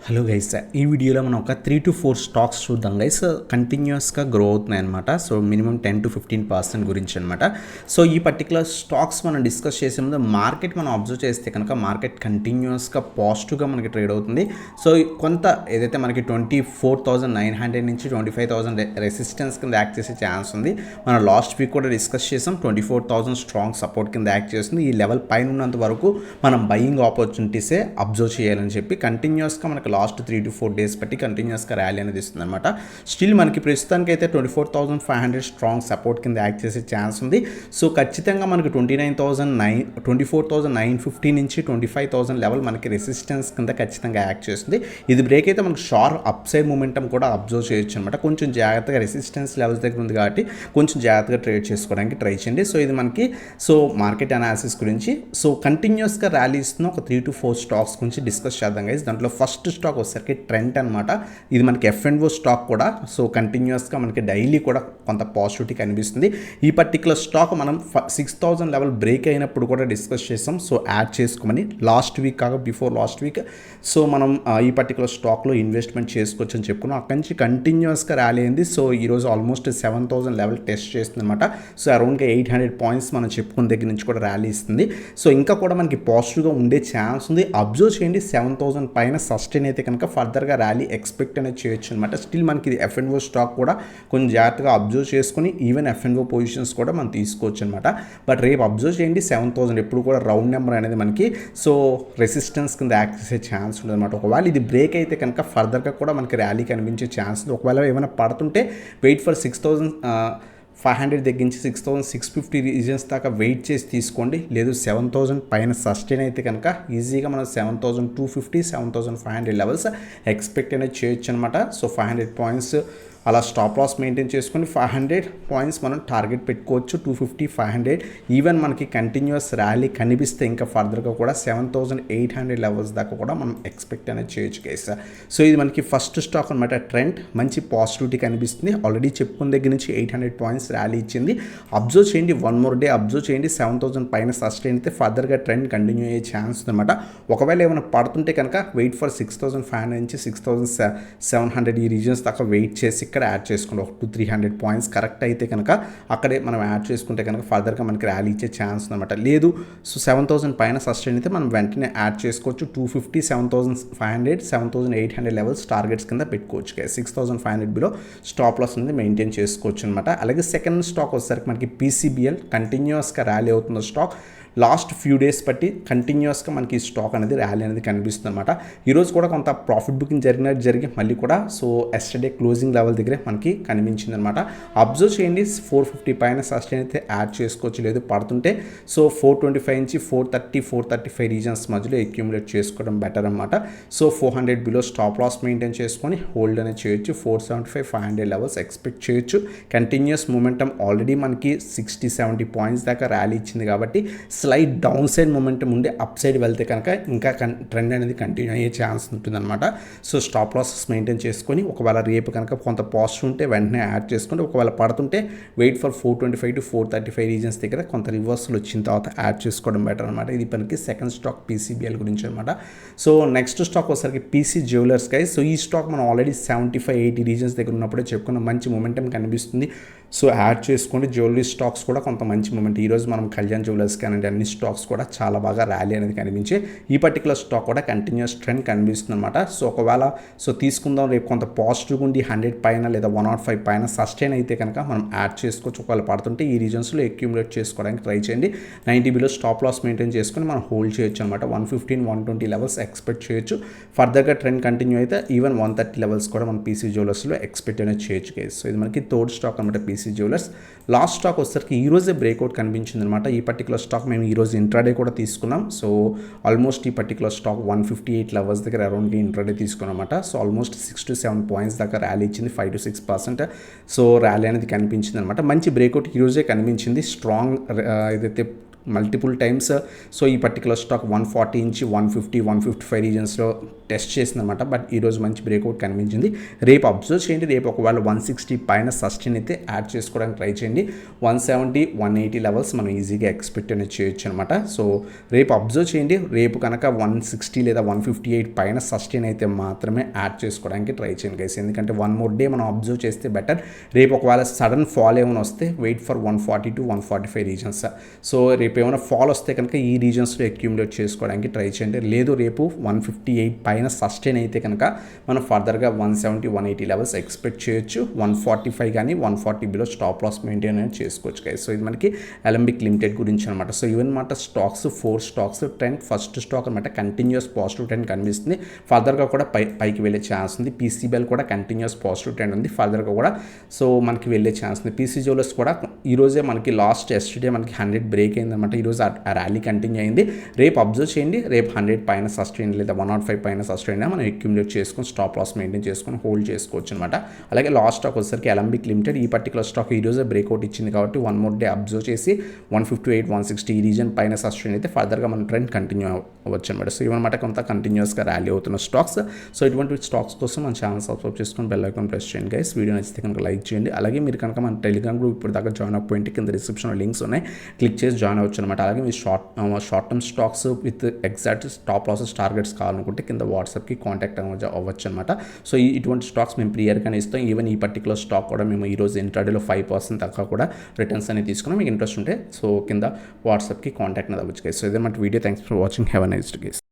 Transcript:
Hello guys, ఈ వీడియోలో మనం ఒక 3 to 4 స్టాక్స్ చూద్దాం గైస్. కంటిన్యూస్గా గ్రో అవుతున్నాయి అనమాట. సో మినిమం 10 to 15% గురించి అనమాట. సో ఈ పర్టికులర్ స్టాక్స్ మనం డిస్కస్ చేసే ముందు మార్కెట్ మనం అబ్జర్వ్ చేస్తే కనుక మార్కెట్ కంటిన్యూస్గా పాజిటివ్గా మనకి ట్రేడ్ అవుతుంది. సో కొంత ఏదైతే మనకి 24,900 నుంచి 25,000 రెసిస్టెన్స్ కింద యాక్ట్ చేసే ఛాన్స్ ఉంది. మనం లాస్ట్ వీక్ కూడా డిస్కస్ చేసాం. 24,000 స్ట్రాంగ్ సపోర్ట్ కింద యాక్ట్ చేస్తుంది. ఈ లెవెల్ పైన ఉన్నంత వరకు మనం బయింగ్ ఆపర్చునిటీసే అబ్జర్వ్ చేయాలని చెప్పి కంటిన్యూస్గా మనకి లాస్ట్ 3 to 4 డేస్ బట్టి కంటిన్యూస్గా ర్యాలీ అనేది ఇస్తుంది అనమాట. స్టిల్ మనకి ప్రస్తుతానికి అయితే 24,500 స్ట్రాంగ్ సపోర్ట్ కింద యాక్ట్ చేసే ఛాన్స్ ఉంది. సో ఖచ్చితంగా మనకి 24,950 నుంచి 25,000 లెవెల్ మనకి రెసిస్టెన్స్ కింద ఖచ్చితంగా యాక్ట్ చేస్తుంది. ఇది బ్రేక్ అయితే మనకు షార్ప్ అప్ సైడ్ మూమెంటం కూడా అబ్జర్వ్ చేయొచ్చు అనమాట. కొంచెం జాగ్రత్తగా రెసిస్టెన్స్ లెవెల్స్ దగ్గర ఉంది కాబట్టి కొంచెం జాగ్రత్తగా ట్రేడ్ చేసుకోవడానికి ట్రై చేయండి. సో ఇది మనకి మార్కెట్ అనాలిసిస్ గురించి. సో కంటిన్యూస్గా ర్యాలీ ఇస్తున్న ఒక 3 to 4 స్టాక్స్ గురించి డిస్కస్ చేద్దాం గైస్. దాంట్లో ఫస్ట్ స్టాక్ వచ్చేసరికి ట్రెంట్ అనమాట. ఇది మనకి F&O స్టాక్ కూడా. సో కంటిన్యూస్గా మనకి డైలీ కూడా కొంత పాజిటివిటీ కనిపిస్తుంది. ఈ పర్టికులర్ స్టాక్ మనం 6,000 లెవెల్ బ్రేక్ అయినప్పుడు కూడా డిస్కస్ చేసాం. సో యాడ్ చేసుకోమని లాస్ట్ వీక్ కాక బిఫోర్ లాస్ట్ వీక్. సో మనం ఈ పర్టికులర్ స్టాక్లో ఇన్వెస్ట్మెంట్ చేసుకోవచ్చు అని చెప్పుకున్నాం. అక్కడి నుంచి కంటిన్యూస్గా ర్యాలీ అయింది. సో ఈరోజు ఆల్మోస్ట్ 7,000 లెవెల్ టెస్ట్ చేస్తుంది అనమాట. సో అరౌండ్గా 800 పాయింట్స్ మనం చెప్పుకున్న దగ్గర నుంచి కూడా ర్యాలీ ఇస్తుంది. సో ఇంకా కూడా మనకి పాజిటివ్గా ఉండే ఛాన్స్ ఉంది. అబ్జర్వ్ చేయండి, 7,000 పైన సస్టైన్ అయితే కనుక ఫర్దర్గా ర్యాలీ ఎక్స్పెక్ట్ అనేది చేయొచ్చు అనమాట. స్టిల్ మనకి ఇది F&O స్టాక్ కూడా కొంచెం జాగ్రత్తగా అబ్జర్వ్ చేసుకుని ఈవెన్ F&O పొజిషన్స్ కూడా మనం తీసుకోవచ్చు అనమాట. బట్ రేపు అబ్జర్వ్ చేయండి, 7,000 ఎప్పుడు కూడా రౌండ్ నెంబర్ అనేది మనకి రెసిస్టెన్స్ కింద యాక్ట్ చేసే ఛాన్స్ ఉంటుంది అనమాట. ఒకవేళ ఇది బ్రేక్ అయితే కనుక ఫర్దర్గా కూడా మనకి ర్యాలీ కనిపించే ఛాన్స్ ఉంది. ఒకవేళ ఏమైనా పడుతుంటే వెయిట్ ఫర్ 6,500 తగ్గించి 6,650 రీజన్స్ దాకా వెయిట్ చేసి తీసుకోండి. లేదు 7,000 పైన సస్టైన్ అయితే కనుక ఈజీగా మనం 7,250 7,500 లెవెల్స్ ఎక్స్పెక్ట్ అనేది చేయొచ్చు అనమాట. సో 500 పాయింట్స్ అలా స్టాప్ లాస్ మెయింటైన్ చేసుకొని 500 పాయింట్స్ మనం టార్గెట్ పెట్టుకోవచ్చు. 250 500 ఈవెన్ మనకి కంటిన్యూస్ ర్యాలీ కనిపిస్తే ఇంకా ఫర్దర్గా కూడా 7,800 లెవెల్స్ దాకా కూడా మనం ఎక్స్పెక్ట్ అనేది చేయొచ్చు గైస్. సో ఇది మనకి ఫస్ట్ స్టాక్ అనమాట. ట్రెండ్ మంచి పాజిటివిటీ కనిపిస్తుంది. ఆల్రెడీ చెప్పుకున్న దగ్గర నుంచి 800 పాయింట్స్ ర్యాలీ ఇచ్చింది. అబ్జర్వ్ చేయండి, 1 more డే అబ్జర్వ్ చేయండి. 7,000 పైన సస్టైన్ అయితే ఫర్దర్గా ట్రెండ్ కంటిన్యూ అయ్యే ఛాన్స్ అనమాట. ఒకవేళ ఏమైనా పడుతుంటే కనుక వెయిట్ ఫర్ 6,500 నుంచి 6,700 ఈ రీజన్స్ దాకా వెయిట్ చేసి ఇక్కడ యాడ్ చేసుకోండి. 100-300 పాయింట్స్ కరెక్ట్ అయితే కనుక అక్కడే మనం యాడ్ చేసుకుంటే కనుక ఫర్దర్గా మనకి ర్యాలీ ఇచ్చే ఛాన్స్ అనమాట. లేదు సో 7,000 పైన సస్టైన్ అయితే మనం వెంటనే యాడ్ చేసుకోవచ్చు. 250 7,500 7,800 లెవెల్స్ టార్గెట్స్ కింద పెట్టుకోవచ్చు. 6,500 బిలో స్టాప్ లాస్ అనేది మెయింటైన్ చేసుకోవచ్చు అనమాట. అలాగే సెకండ్ స్టాక్ వచ్చేసరికి మనకి PCBL కంటిన్యూస్గా ర్యాలీ అవుతున్న స్టాక్. లాస్ట్ ఫ్యూ డేస్ బట్టి కంటిన్యూస్గా మనకి ఈ స్టాక్ అనేది ర్యాలీ అనేది కనిపిస్తుంది అనమాట. ఈరోజు కూడా కొంత ప్రాఫిట్ బుకింగ్ జరిగి మళ్ళీ కూడా ఎస్టర్డే క్లోజింగ్ లెవెల్ దగ్గరే మనకి కనిపించింది అనమాట. అబ్జర్వ్ చేయండి, 450 పైన సస్టైన్ అయితే యాడ్ చేసుకోవచ్చు. లేదు పడుతుంటే 425 నుంచి 435 రీజన్స్ మధ్యలో అక్యూములేట్ చేసుకోవడం బెటర్ అనమాట. 400 బిలో స్టాప్ లాస్ మెయింటైన్ చేసుకొని హోల్డ్ అనేది చేయొచ్చు. 475 500 లెవెల్స్ ఎక్స్పెక్ట్ చేయొచ్చు. కంటిన్యూస్ మూమెంటం ఆల్రెడీ మనకి 60-70 పాయింట్స్ దాకా ర్యాలీ ఇచ్చింది కాబట్టి స్లైట్ డౌన్ సైడ్ మూమెంటం ఉండి అప్ సైడ్ వెళ్తే కనుక ఇంకా ట్రెండ్ అనేది కంటిన్యూ అయ్యే ఛాన్స్ ఉంటుందన్నమాట. సో స్టాప్ లాసెస్ మెయింటైన్ చేసుకొని ఒకవేళ రేపు కనుక కొంత పాజిటివ్ ఉంటే వెంటనే యాడ్ చేసుకోండి. ఒకవేళ పడుతుంటే వెయిట్ ఫర్ 425 to 435 రీజన్స్ దగ్గర కొంత రివర్సల్ వచ్చిన తర్వాత యాడ్ చేసుకోవడం బెటర్ అనమాట. ఇది మనకి సెకండ్ స్టాక్ PCBL గురించి అనమాట. సో నెక్స్ట్ స్టాక్ వచ్చేసరికి PC జ్యువెలర్స్ గైస్. సో ఈ స్టాక్ మనం ఆల్రెడీ 75-80 రీజన్స్ దగ్గర ఉన్నప్పుడే చెప్పుకున్న మంచి మూమెంటం కనిపిస్తుంది. సో యాడ్ చేసుకోండి. జ్యువెలరీ స్టాక్స్ కూడా కొంత మంచి మూమెంట్. ఈరోజు మనం కళ్యాణ్ జ్యువెలర్స్ కానీ అన్ని స్టాక్స్ కూడా చాలా బాగా ర్యాలీ అనేది కనిపించే ఈ పర్టికులర్ స్టాక్ కూడా కంటిన్యూస్ ట్రెండ్ కనిపిస్తుంది అనమాట. సో ఒకవేళ తీసుకుందాం రేపు కొంత పాజిటివ్ ఉండి 100 పైన లేదా 105 పైన సస్టైన్ అయితే కనుక మనం యాడ్ చేసుకోవచ్చు. ఒకవేళ పడుతుంటే ఈ రీజన్స్లో అక్యూములేట్ చేసుకోవడానికి ట్రై చేయండి. 90 బిలో స్టాప్ లాస్ మెయింటైన్ చేసుకొని మనం హోల్డ్ చేయొచ్చు అనమాట. 115-120 లెవెల్స్ ఎక్స్పెక్ట్ చేయొచ్చు. ఫర్దర్గా ట్రెండ్ కంటిన్యూ అయితే ఈవెన్ 130 లెవెల్స్ కూడా మనం PC జ్యువెలర్స్లో ఎక్స్పెక్ట్ అనేది చేయొచ్చు గైస్. సో ఇది మనకి థర్డ్ స్టాక్ అనమాట PC జ్యువెలర్స్. లాస్ట్ స్టాక్ వచ్చేసరికి ఈరోజే బ్రేక్అవుట్ కనిపించింది అనమాట. ఈ పర్టికులర్ స్టాక్ మేము ఈరోజు ఇంట్రాడే కూడా తీసుకున్నాం. సో ఆల్మోస్ట్ ఈ పర్టికులర్ స్టాక్ 158 లెవెల్స్ దగ్గర అరౌండ్గా ఇంట్రాడే తీసుకున్నాం అనమాట. సో ఆల్మోస్ట్ 6-7 పాయింట్స్ దాకా ర్యాలీ ఇచ్చింది. 5-6% సో ర్యాలీ అనేది కనిపించింది అనమాట. మంచి బ్రేక్అవుట్ ఈరోజే కనిపించింది. స్ట్రాంగ్ ఏదైతే మల్టిపుల్ టైమ్స్ సో ఈ పర్టికులర్ స్టాక్ 140 నుంచి 155 రీజన్స్లో టెస్ట్ చేసిందన్నమాట. బట్ ఈరోజు మంచి బ్రేక్అవుట్ కనిపించింది. రేపు అబ్జర్వ్ చేయండి. రేపు ఒకవేళ 160 పైన సస్టైన్ అయితే యాడ్ చేసుకోవడానికి ట్రై చేయండి. 170, 180 లెవెల్స్ మనం ఈజీగా ఎక్స్పెక్ట్ అనేది చేయొచ్చు అనమాట. సో రేపు అబ్జర్వ్ చేయండి. రేపు కనుక 160 లేదా 158 పైన సస్టైన్ అయితే మాత్రమే యాడ్ చేసుకోవడానికి ట్రై చేయండి గైస్. ఎందుకంటే 1 more day మనం అబ్జర్వ్ చేస్తే బెటర్. రేపు ఒకవేళ సడన్ ఫాల్ ఏమైనా వస్తే wait for 140 to 145 reasons. So రేపు ఏమైనా ఫాల్ వస్తే కనుక ఈ రీజన్స్లో అక్యూములేట్ చేసుకోవడానికి ట్రై చేయండి. లేదు రేపు 158 పైన సస్టైన్ అయితే కనుక మనం ఫర్దర్గా 170, 180 లెవెల్స్ ఎక్స్పెక్ట్ చేయొచ్చు. 145 కానీ 140 బిలో స్టాప్ లాస్ మెయింటైన్ అనేది చేసుకోవచ్చు గైస్. సో ఇది మనకి అలెంబిక్ లిమిటెడ్ గురించి అనమాట. సో ఇవన్నమాట stocks, 4 stocks trend. First stock అనమాట కంటిన్యూస్ పాజిటివ్ ట్రెండ్ కనిపిస్తుంది. ఫర్దర్గా కూడా పైకి వెళ్ళే ఛాన్స్ ఉంది. పీసీబీఎల్ కూడా కంటిన్యూస్ పాజిటివ్ ట్రెండ్ ఉంది. ఫర్దర్గా కూడా సో మనకి వెళ్ళే ఛాన్స్ ఉంది. పీసీ జ్యువెలర్స్ కూడా ఈరోజే మనకి లాస్ట్ ఎస్టర్డే మనకి 100 బ్రేక్ అయిందన్నమాట. ఈరోజు ఆ ర్యాలీ కంటిన్యూ అయింది. రేపు అబ్జర్వ్ చేయండి. రేపు 100 పైన సస్టైన్ లేదా 105 పైన సస్టైన్ మనం అక్యుములేట్ చేసుకొని స్టాప్ లాస్ మెయింటైన్ చేసుకొని హోల్డ్ చేసుకోవచ్చు అనమాట. అలాగే లాస్ట్ స్టాక్ వచ్చేసరికి అలెంబిక్ లిమిటెడ్. ఈ పర్టికులర్ స్టాక్ ఈరోజే బ్రేక్అవుట్ ఇచ్చింది కాబట్టి 1 more day అబ్జర్వ్ చేసి 158, 160 ఈ రీజన్ పైన సస్టైన్ అయితే ఫర్దర్గా మన ట్రెండ్ కంటిన్యూ అవ్వచ్చు అనమాట. సో ఇవన్నమాట కొంత కంటిన్యూస్గా ర్యాలీ అవుతున్న స్టాక్స్. సో ఇటువంటి స్టాక్స్ కోసం మన ఛానల్ సబ్స్క్రైబ్ చేసుకొని బెల్ ఐకాన్ ప్రెస్ చేయండి గైస్. వీడియో నచ్చితే కనుక లైక్ చేయండి. అలాగే మీరు కనుక మన టెలిగ్రామ్ గ్రూప్ ఇప్పుడు దాకా జాయిన్ అవ్వకపోయింటే కింద డిస్క్రిప్షన్లో లింక్స్ ఉన్నాయి, క్లిక్ చేసి జాయిన్ అవ్వచ్చు అనమాట. అలాగే మీరు short term stocks with exact stop losses targets కావాలనుకుంటే కింద వాట్సాప్కి కాంటాక్ట్ అవ్వచ్చు అనమాట. సో ఇటువంటి స్టాక్స్ మేము ప్రియర్గానే ఇస్తాం. ఈవెన్ ఈ పర్టికులర్ స్టాక్ కూడా మేము ఈరోజు ఇంట్రాడేలో 5% దాకా కూడా రిటర్న్స్ అనేది తీసుకున్నాం. మీకు ఇంట్రెస్ట్ ఉంటే సో కింద వాట్సాప్కి కాంటాక్ట్ అనేది అవ్వచ్చు గైస్. సో ఇదే మాట video. Thanks for watching. Have a nice day guys.